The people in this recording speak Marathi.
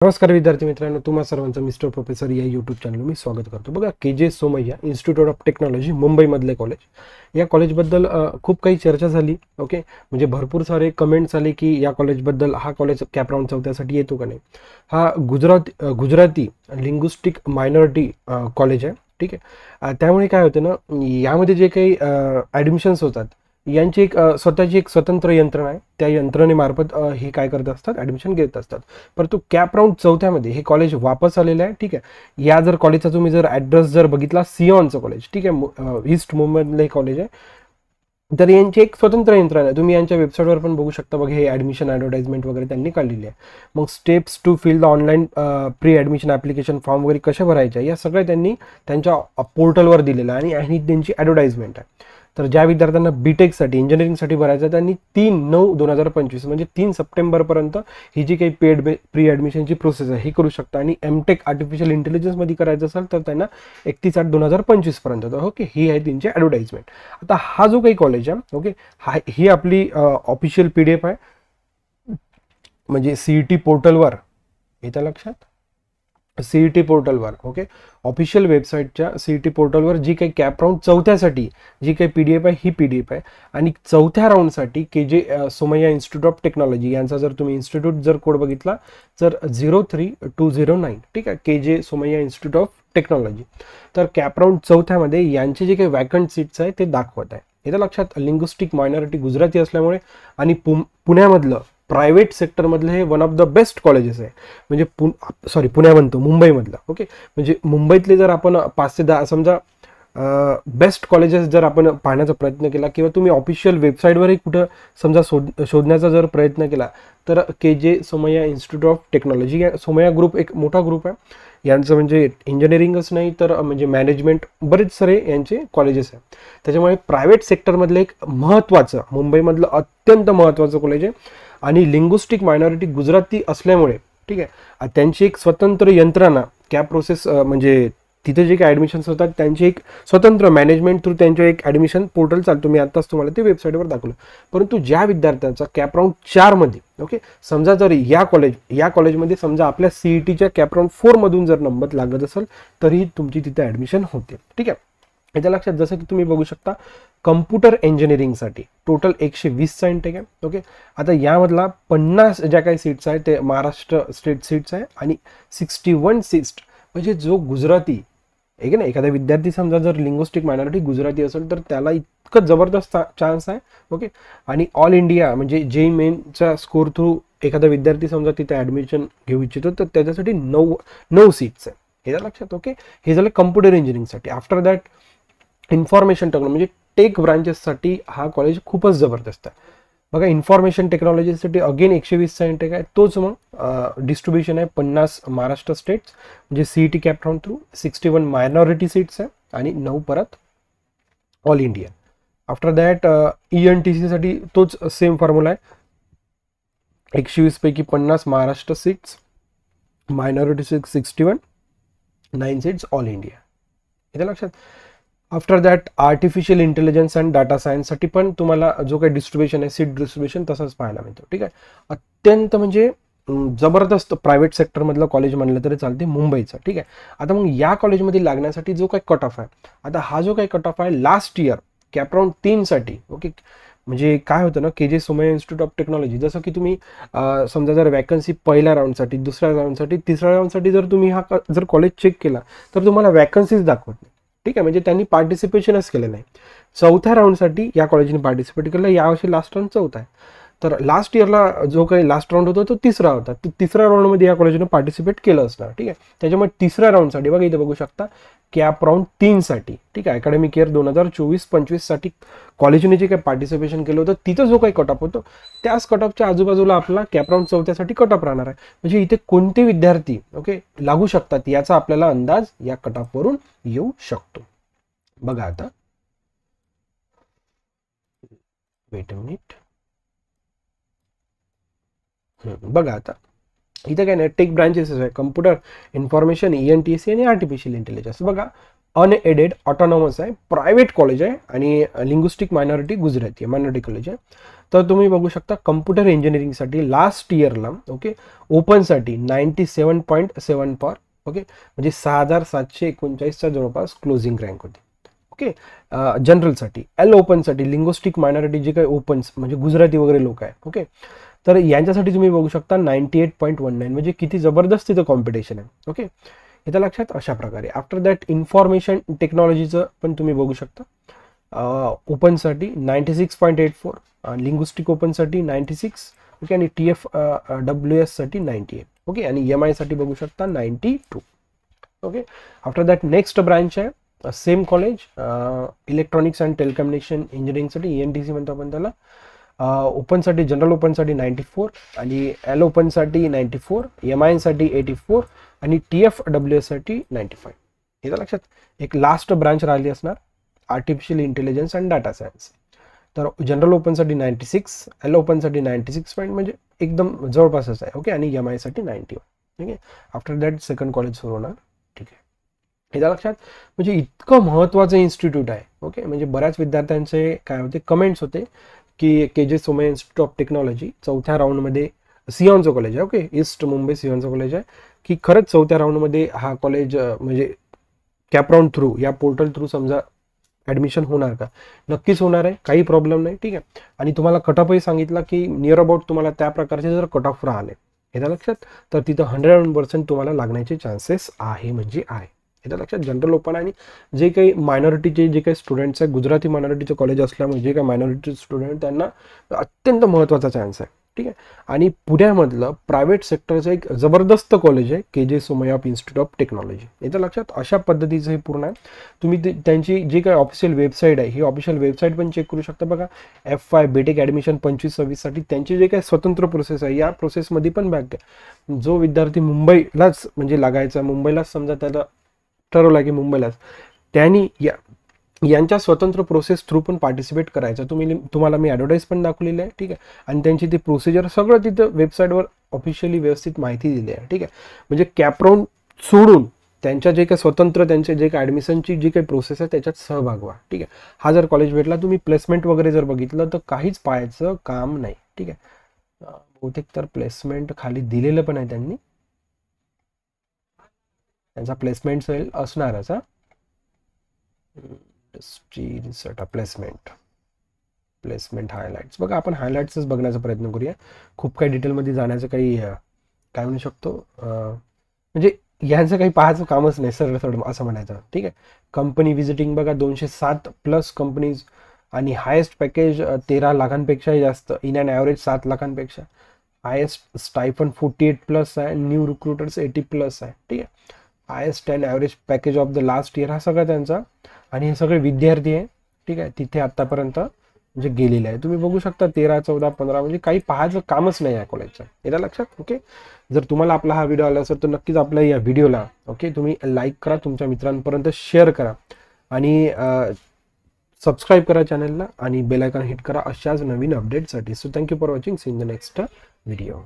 नमस्कार विद्यार्थी मित्रांनो, तुम्हा सर्वांचं मिस्टर प्रोफेसर या यूट्यूब चॅनल मी स्वागत करतो. बघा, K Somaiya institute of technology मुंबईमधले कॉलेज. या कॉलेजबद्दल खूप काही चर्चा झाली. ओके, म्हणजे भरपूर सारे कमेंट्स आले की या कॉलेजबद्दल, हा कॉलेज कॅपराऊंड चौथ्यासाठी येतो का नाही. हा गुजराती लिंग्विस्टिक मायनॉरिटी कॉलेज आहे. ठीक आहे. त्यामुळे काय होतं ना, यामध्ये जे काही ॲडमिशन्स होतात यांची एक स्वतःची एक स्वतंत्र यंत्रणा आहे. त्या यंत्रणेमार्फत हे काय करत असतात, ॲडमिशन घेत असतात. परंतु कॅप राऊंड चौथ्यामध्ये हे कॉलेज वापस आलेलं आहे. ठीक आहे. या जर कॉलेजचा तुम्ही जर ॲड्रेस जर बघितला, सियॉनचं कॉलेज, ठीक आहे, ईस्ट मुंबईमधलं हे कॉलेज आहे. तर यांची एक स्वतंत्र यंत्रणा आहे. तुम्ही यांच्या वेबसाईटवर पण बघू शकता. बघा, हे ॲडमिशन ॲडव्हर्टाइजमेंट वगैरे त्यांनी काढलेली आहे. मग steps to fill the online pre admission application form वगैरे कशा भरायच्या, या सगळ्या त्यांनी त्यांच्या पोर्टलवर दिलेलं आहे आणि त्यांची ॲडव्हर्टाइजमेंट आहे. तर ज्या विद्यार्थ्यांना बीटेकसाठी, इंजिनिअरिंगसाठी भरायचं आहे, त्यांनी 3/9/2025 म्हणजे 3 सप्टेंबरपर्यंत ही जी काही पेड प्री ॲडमिशनची प्रोसेस आहे ही करू शकता. आणि एमटेक आर्टिफिशियल इंटेलिजन्समध्ये करायचं असेल तर त्यांना 31/8/2025 पर्यंत. ओके, ही आहे त्यांची ॲडव्हर्टाइजमेंट. आता हा जो काही कॉलेज आहे, ओके, ही आपली ऑफिशियल PDF आहे. म्हणजे CET पोर्टलवर, येतं लक्षात, CET पोर्टलवर, ओके, ऑफिशियल वेबसाईटच्या CET पोर्टलवर जी काही कॅप राऊंड चौथ्यासाठी जी काही PDF आहे ही PDF आहे. आणि चौथ्या राऊंडसाठी सोमय्या इन्स्टिट्यूट ऑफ टेक्नॉलॉजी यांचा जर तुम्ही इन्स्टिट्यूट जर कोड बघितला तर 03209, ठीक आहे, सोमय्या इन्स्टिट्यूट ऑफ टेक्नॉलॉजी. तर कॅप राऊंड चौथ्यामध्ये यांचे जे काही वॅकंट सीट्स आहे ते दाखवत आहे. येतं लक्षात. लिंग्विस्टिक मायनॉरिटी गुजराती असल्यामुळे आणि पुण्यामधलं प्रायव्हेट सेक्टरमधलं हे one of the best colleges आहे. म्हणजे पुण्या म्हणतो, मुंबईमधलं. ओके, म्हणजे मुंबईतले जर आपण 5 ते 10 समजा बेस्ट कॉलेजेस जर आपण पाहण्याचा प्रयत्न केला किंवा तुम्ही ऑफिशियल वेबसाईटवरही कुठं समजा शोधण्याचा जर प्रयत्न केला तर Somaiya institute of technology, Somaiya group एक मोठा ग्रुप आहे. यांचं म्हणजे इंजिनिअरिंगच नाही तर म्हणजे मॅनेजमेंट, बरेच सारे यांचे कॉलेजेस आहे. त्याच्यामुळे प्रायव्हेट सेक्टरमधलं एक महत्त्वाचं, मुंबईमधलं अत्यंत महत्त्वाचं कॉलेज आहे. आणि लिंग्विस्टिक मायनॉरिटी गुजराती असल्यामुळे, ठीक आहे, त्यांची एक स्वतंत्र यंत्रणा, कॅप प्रोसेस म्हणजे तिथे जे काही ॲडमिशन्स होतात त्यांची एक स्वतंत्र मॅनेजमेंट थ्रू त्यांचे एक ॲडमिशन पोर्टल चालतो. मी आत्ताच तुम्हाला ते वेबसाईटवर दाखवलं. परंतु ज्या विद्यार्थ्यांचा कॅप राऊंड 4मध्ये, ओके, समजा जर या कॉलेजमध्ये समजा आपल्या CETच्या कॅप राऊंड 4मधून जर नंबर लागत असेल तरीही तुमची तिथे ॲडमिशन होते. ठीक आहे. याच्या लक्षात, जसं की तुम्ही बघू शकता, कम्प्युटर इंजिनिअरिंगसाठी टोटल 120चा इंटेक आहे. ओके, आता यामधला 50 ज्या काही सीट्स आहेत ते महाराष्ट्र स्टेट सीट्स आहे आणि 61 सीट्स म्हणजे जो गुजराती आहे की नाही, एखादा विद्यार्थी समजा जर लिंग्विस्टिक मायनॉरिटी गुजराती असेल तर त्याला इतकं जबरदस्त चान्स आहे. ओके, आणि ऑल इंडिया म्हणजे JEE मेनच्या स्कोर थ्रू एखादा विद्यार्थी समजा तिथे ॲडमिशन घेऊ इच्छितो तर त्याच्यासाठी 9 सीट्स आहे. हे लक्षात. ओके, हे झालं कम्प्युटर इंजिनिअरिंगसाठी. आफ्टर दॅट इन्फॉर्मेशन टेक्नॉलॉजी म्हणजे टेक ब्रांचेससाठी हा कॉलेज खूपच जबरदस्त आहे. बघा, इन्फॉर्मेशन टेक्नॉलॉजीसाठी अगेन 120चा इंटेक आहे. तोच मग डिस्ट्रीब्युशन आहे 50 महाराष्ट्र स्टेट्स म्हणजे CET CAP round through, 61 minority seats आहे आणि 9 परत ऑल इंडिया. आफ्टर दॅट ENTCसाठी तोच सेम फॉर्म्युला आहे. 120 पैकी 50 Maharashtra seats, minority seats 61, 9 seats all India. इथे लक्षात. After that artificial intelligence and data सायन्ससाठी पण तुम्हाला जो काही डिस्ट्रीब्युशन आहे, सीट डिस्ट्रीब्युशन तसंच पाहायला मिळतो. ठीक आहे. अत्यंत म्हणजे जबरदस्त प्रायव्हेट सेक्टरमधलं कॉलेज म्हणलं तरी चालते, मुंबईचं. ठीक आहे. आता मग या कॉलेजमध्ये लागण्यासाठी जो काही कट ऑफ आहे, आता हा जो काही कट ऑफ आहे लास्ट इयर कॅप राऊंड 3साठी, ओके, म्हणजे काय होतं ना, सोमय्या इन्स्टिट्यूट ऑफ टेक्नॉलॉजी, जसं की तुम्ही समजा जर वॅकन्सी पहिल्या राऊंडसाठी, दुसऱ्या राऊंडसाठी, तिसऱ्या राऊंडसाठी जर तुम्ही हा जर कॉलेज चेक केला तर तुम्हाला वॅकन्सीज दाखवत नाही. ठीक आहे, म्हणजे त्यांनी पार्टिसिपेशनच केलं नाही. चौथ्या राऊंडसाठी या कॉलेजने पार्टिसिपेट केलं. यावर्षी लास्ट राऊंड चौथा आहे. तर लास्ट इयरला जो काही लास्ट राऊंड होता तो तिसरा होता. तर तिसऱ्या राऊंडमध्ये या कॉलेजने पार्टिसिपेट केलं असणार. ठीक आहे. त्याच्यामुळे तिसऱ्या राऊंडसाठी बघा, इथे बघू शकता, कॅप राऊंड 3साठी, ठीक आहे, अकॅडमिक इयर 2024-25 साठी कॉलेजने जे काही पार्टिसिपेशन केलं होतं तिथं जो काही कट ऑफ होतो त्याच कट ऑफच्या आजूबाजूला आपला कॅप राऊंड चौथ्यासाठी कट ऑफ राहणार आहे. म्हणजे इथे कोणते विद्यार्थी, ओके, लागू शकतात याचा आपल्याला अंदाज या कट ऑफवरून येऊ शकतो. बघा आता, वेट अ मिनिट. बघा आता इथं काय नाही, टेक ब्रांचेस आहे, कम्प्युटर, इन्फॉर्मेशन, ENTC आणि आर्टिफिशियल इंटेलिजन्स. बघा, अनएडेड ऑटोनॉमस आहे, प्रायव्हेट कॉलेज आहे आणि लिंग्विस्टिक मायनॉरिटी गुजराती आहे, मायनॉरिटी कॉलेज आहे. तर तुम्ही बघू शकता कम्प्युटर इंजिनिअरिंगसाठी लास्ट इयरला ओके ओपनसाठी 97.7 पर ओके म्हणजे 6749च्या जवळपास क्लोजिंग रँक होती. ओके जनरलसाठी. एल ओपनसाठी लिंग्विस्टिक मायनॉरिटी जे काही ओपन्स म्हणजे गुजराती वगैरे लोक आहे ओके तर यांच्यासाठी तुम्ही बघू शकता 98.19 म्हणजे किती जबरदस्त तिथं कॉम्पिटिशन आहे. ओके इथं लक्षात अशा प्रकारे. आफ्टर दॅट इन्फॉर्मेशन टेक्नॉलॉजीचं पण तुम्ही बघू शकता. ओपनसाठी 96.84, लिंग्विस्टिक ओपनसाठी 96 ओके आणि TF साठी 98 ओके आणि MI साठी बघू शकता 92 okay. After that next branch आहे same college electronics and telecommunication इंजिनिअरिंगसाठी ENTC म्हणतो आपण त्याला. ओपनसाठी जनरल ओपनसाठी 94 आणि एल ओपनसाठी 94, MI साठी 84 आणि TFWS साठी 95. हे तर लक्षात. एक लास्ट ब्रांच राहिली असणार artificial intelligence and data science. तर जनरल ओपनसाठी 96, एल ओपनसाठी 96 पॉईंट म्हणजे एकदम जवळपासच आहे ओके आणि MI साठी 91. ठीक आहे. आफ्टर दॅट सेकंड कॉलेज सुरू होणार. ठीक आहे. हे लक्षात. म्हणजे इतकं महत्त्वाचं इन्स्टिट्यूट आहे ओके. म्हणजे बऱ्याच विद्यार्थ्यांचे काय होते कमेंट्स होते की KJ Somaiya institute of technology चौथ्या राऊंडमध्ये सियॉनचं कॉलेज आहे ओके ईस्ट मुंबई सियॉनचं कॉलेज आहे की खरंच चौथ्या राऊंडमध्ये हा कॉलेज म्हणजे कॅपराऊंड थ्रू या पोर्टल थ्रू समजा ॲडमिशन होणार का. नक्कीच होणार आहे, काही प्रॉब्लेम नाही. ठीक आहे. आणि तुम्हाला कट ऑफही सांगितला की नियर अबाउट तुम्हाला त्या प्रकारचे जर कट ऑफ राहिले हे लक्षात तर तिथं 100% तुम्हाला लागण्याचे चान्सेस आहे म्हणजे आहे. हे लक्षात. जनरल ओपन आणि जे काही मायनॉरिटीचे जे काही स्टुडंट्स आहे गुजराती मायनॉरिटीचं कॉलेज असल्यामुळे जे काही मायनॉरिटी स्टुडंट त्यांना अत्यंत महत्त्वाचा चान्स आहे. ठीक आहे. आणि पुण्यामधलं प्रायव्हेट सेक्टरचं एक जबरदस्त कॉलेज आहे KJ Somaiya institute of technology. याचं लक्षात. अशा पद्धतीचं हे पूर्ण आहे. तुम्ही त्यांची जी काही ऑफिशियल वेबसाईट आहे ही ऑफिशियल वेबसाईट पण चेक करू शकता. बघा F5 BTech ॲडमिशन 25-26 साठी त्यांची जे काही स्वतंत्र प्रोसेस आहे या प्रोसेसमध्ये पण बॅक आहे. जो विद्यार्थी मुंबईलाच म्हणजे लागायचा मुंबईलाच समजा त्याला ठरवलं की मुंबईलाच त्यांनी यांच्या स्वतंत्र प्रोसेस थ्रू पण पार्टिसिपेट करायचं. तुम्हाला मी ॲडव्हर्टाईज पण दाखवलेली आहे. ठीक आहे. आणि त्यांची ती प्रोसिजर सगळं तिथं वेबसाईटवर ऑफिशियली व्यवस्थित माहिती दिली आहे. ठीक आहे. म्हणजे कॅपराऊंड सोडून त्यांच्या जे काही स्वतंत्र त्यांचे जे काही ॲडमिशनची जी काही प्रोसेस आहे त्याच्यात सहभाग व्हा. ठीक आहे. हा जर कॉलेज भेटला तुम्ही प्लेसमेंट वगैरे जर बघितलं तर काहीच पाहायचं काम नाही. ठीक आहे. बहुतेक तर प्लेसमेंट खाली दिलेलं पण आहे त्यांनी. त्यांचा प्लेसमेंट सेल असणारच. प्लेसमेंट हायलाइट्स बघा. आपण हायलाइट्सच बघण्याचा प्रयत्न करूया. खूप काही डिटेलमध्ये जाण्याचं काही काय म्हणू शकतो म्हणजे यांचं काही पाहायचं कामच नाही सरळ असं म्हणायचं. ठीक आहे. कंपनी व्हिजिटिंग बघा 207+ कंपनीज आणि हायेस्ट पॅकेज 13 लाखांपेक्षाही जास्त. इन अँड ॲव्हरेज 7 लाखांपेक्षा. हायेस्ट स्टायफन 48+ आहे. न्यू रिक्रुटर्स 80+ आहे. ठीक आहे. Highest and average package of the last year हा सगळा त्यांचा. आणि हे सगळे विद्यार्थी आहे. ठीक आहे. तिथे आतापर्यंत म्हणजे गेलेले आहे. तुम्ही बघू शकता 13, 14, 15 म्हणजे काही पाहायचं कामच नाही आहे कॉलेजचं. याला लक्षात. ओके. जर तुम्हाला आपला हा व्हिडिओ आला असेल तर नक्कीच आपल्या या व्हिडिओला ओके तुम्ही लाईक करा, तुमच्या मित्रांपर्यंत शेअर करा आणि सबस्क्राईब करा चॅनलला आणि बेल आयकॉन हिट करा अशाच नवीन अपडेटसाठी. So thank you for watching. See in the next video.